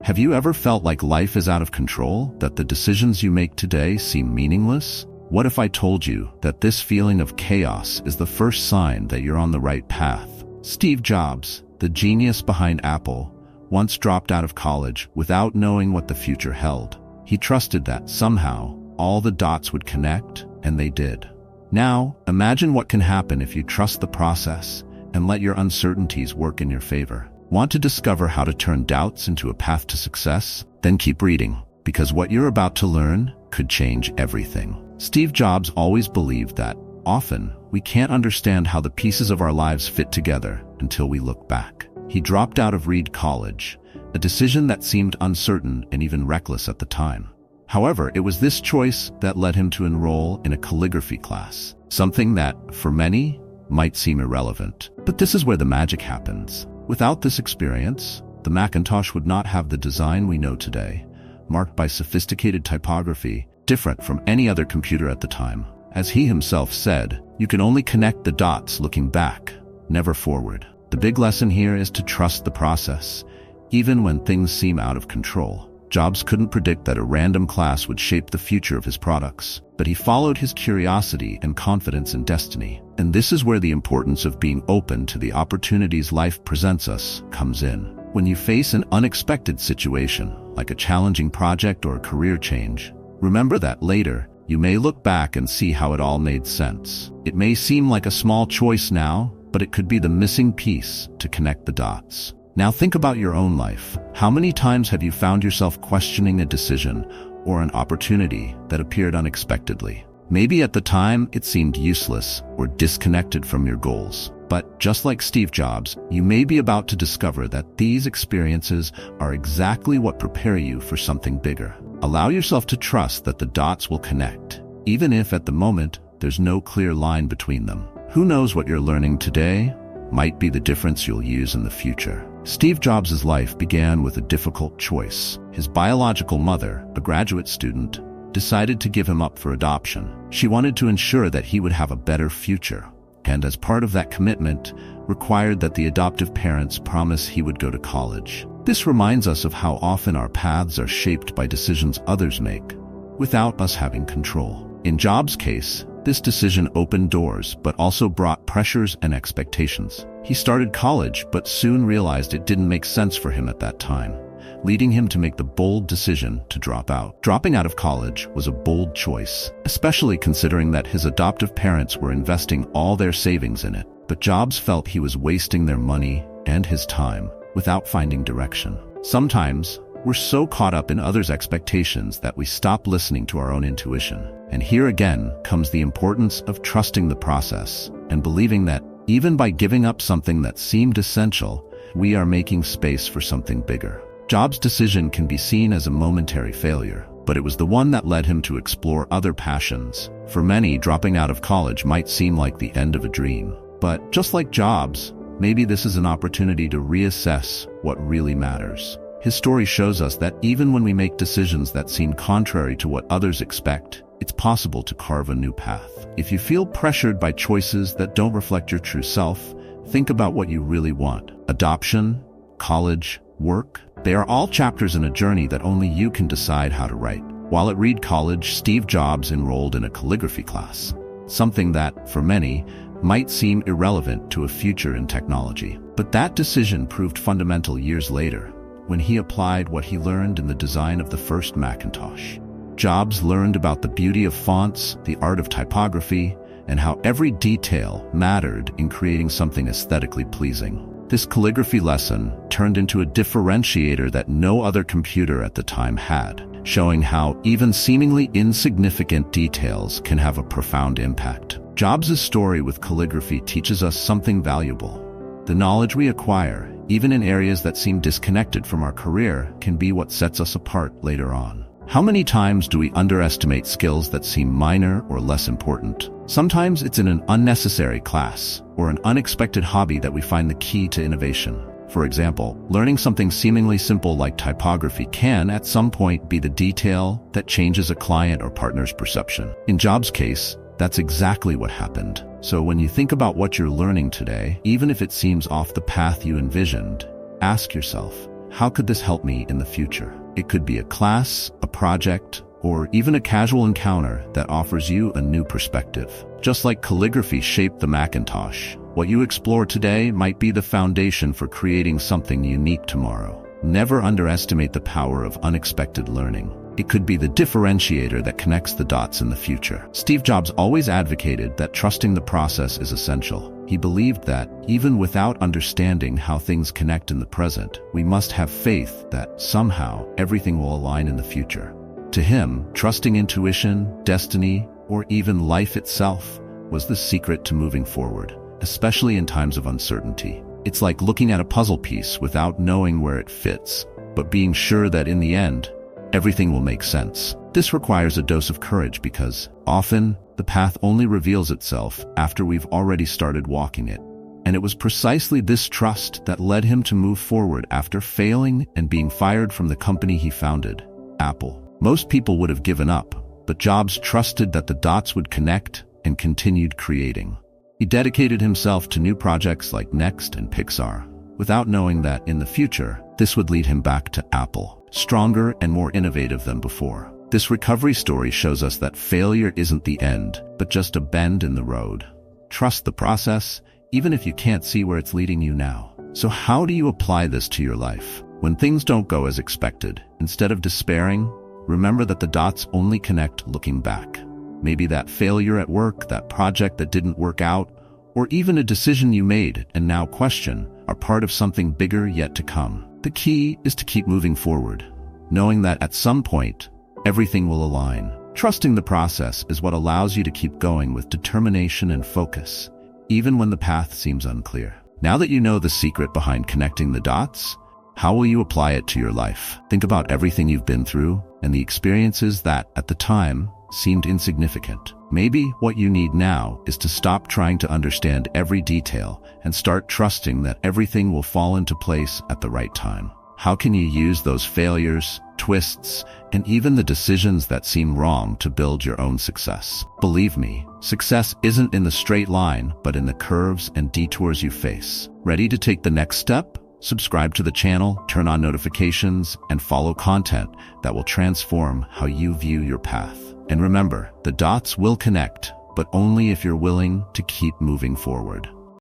Have you ever felt like life is out of control, that the decisions you make today seem meaningless? What if I told you that this feeling of chaos is the first sign that you're on the right path? Steve Jobs, the genius behind Apple, once dropped out of college without knowing what the future held. He trusted that somehow all the dots would connect, and they did. Now, imagine what can happen if you trust the process and let your uncertainties work in your favor. Want to discover how to turn doubts into a path to success? Then keep reading, because what you're about to learn could change everything. Steve Jobs always believed that often we can't understand how the pieces of our lives fit together until we look back. He dropped out of Reed College, a decision that seemed uncertain and even reckless at the time. However, it was this choice that led him to enroll in a calligraphy class, something that, for many, might seem irrelevant. But this is where the magic happens. Without this experience, the Macintosh would not have the design we know today, marked by sophisticated typography, different from any other computer at the time. As he himself said, you can only connect the dots looking back, never forward. The big lesson here is to trust the process, even when things seem out of control. Jobs couldn't predict that a random class would shape the future of his products, but he followed his curiosity and confidence in destiny. And this is where the importance of being open to the opportunities life presents us comes in. When you face an unexpected situation, like a challenging project or a career change, remember that later, you may look back and see how it all made sense. It may seem like a small choice now, but it could be the missing piece to connect the dots. Now think about your own life. How many times have you found yourself questioning a decision or an opportunity that appeared unexpectedly? Maybe at the time it seemed useless or disconnected from your goals. But just like Steve Jobs, you may be about to discover that these experiences are exactly what prepare you for something bigger. Allow yourself to trust that the dots will connect, even if at the moment there's no clear line between them. Who knows what you're learning today might be the difference you'll use in the future. Steve Jobs' life began with a difficult choice. His biological mother, a graduate student, decided to give him up for adoption. She wanted to ensure that he would have a better future, and as part of that commitment, required that the adoptive parents promise he would go to college. This reminds us of how often our paths are shaped by decisions others make, without us having control. In Jobs' case, this decision opened doors, but also brought pressures and expectations. He started college, but soon realized it didn't make sense for him at that time, leading him to make the bold decision to drop out. Dropping out of college was a bold choice, especially considering that his adoptive parents were investing all their savings in it. But Jobs felt he was wasting their money and his time without finding direction. Sometimes, we're so caught up in others' expectations that we stop listening to our own intuition. And here again comes the importance of trusting the process and believing that even by giving up something that seemed essential, we are making space for something bigger. Jobs' decision can be seen as a momentary failure, but it was the one that led him to explore other passions. For many, dropping out of college might seem like the end of a dream. But just like Jobs, maybe this is an opportunity to reassess what really matters. His story shows us that even when we make decisions that seem contrary to what others expect, it's possible to carve a new path. If you feel pressured by choices that don't reflect your true self, think about what you really want. Adoption, college, work, they are all chapters in a journey that only you can decide how to write. While at Reed College, Steve Jobs enrolled in a calligraphy class, something that, for many, might seem irrelevant to a future in technology. But that decision proved fundamental years later, when he applied what he learned in the design of the first Macintosh. Jobs learned about the beauty of fonts, the art of typography, and how every detail mattered in creating something aesthetically pleasing. This calligraphy lesson turned into a differentiator that no other computer at the time had, showing how even seemingly insignificant details can have a profound impact. Jobs' story with calligraphy teaches us something valuable. The knowledge we acquire, even in areas that seem disconnected from our career, can be what sets us apart later on. How many times do we underestimate skills that seem minor or less important? Sometimes it's in an unnecessary class or an unexpected hobby that we find the key to innovation. For example, learning something seemingly simple like typography can, at some point, be the detail that changes a client or partner's perception. In Jobs' case, that's exactly what happened. So when you think about what you're learning today, even if it seems off the path you envisioned, ask yourself, how could this help me in the future? It could be a class, a project, or even a casual encounter that offers you a new perspective. Just like calligraphy shaped the Macintosh, what you explore today might be the foundation for creating something unique tomorrow. Never underestimate the power of unexpected learning. It could be the differentiator that connects the dots in the future. Steve Jobs always advocated that trusting the process is essential. He believed that, even without understanding how things connect in the present, we must have faith that somehow everything will align in the future. To him, trusting intuition, destiny, or even life itself was the secret to moving forward, especially in times of uncertainty. It's like looking at a puzzle piece without knowing where it fits, but being sure that in the end, everything will make sense. This requires a dose of courage because, often, the path only reveals itself after we've already started walking it. And it was precisely this trust that led him to move forward after failing and being fired from the company he founded, Apple. Most people would have given up, but Jobs trusted that the dots would connect and continued creating. He dedicated himself to new projects like Next and Pixar, without knowing that in the future, this would lead him back to Apple, stronger and more innovative than before. This recovery story shows us that failure isn't the end, but just a bend in the road. Trust the process, even if you can't see where it's leading you now. So how do you apply this to your life? When things don't go as expected, instead of despairing, remember that the dots only connect looking back. Maybe that failure at work, that project that didn't work out, or even a decision you made and now question are part of something bigger yet to come. The key is to keep moving forward, knowing that at some point, everything will align. Trusting the process is what allows you to keep going with determination and focus, even when the path seems unclear. Now that you know the secret behind connecting the dots, how will you apply it to your life? Think about everything you've been through and the experiences that, at the time, seemed insignificant. Maybe what you need now is to stop trying to understand every detail and start trusting that everything will fall into place at the right time. How can you use those failures, twists, and even the decisions that seem wrong to build your own success? Believe me, success isn't in the straight line, but in the curves and detours you face. Ready to take the next step? Subscribe to the channel, turn on notifications, and follow content that will transform how you view your path. And remember, the dots will connect, but only if you're willing to keep moving forward.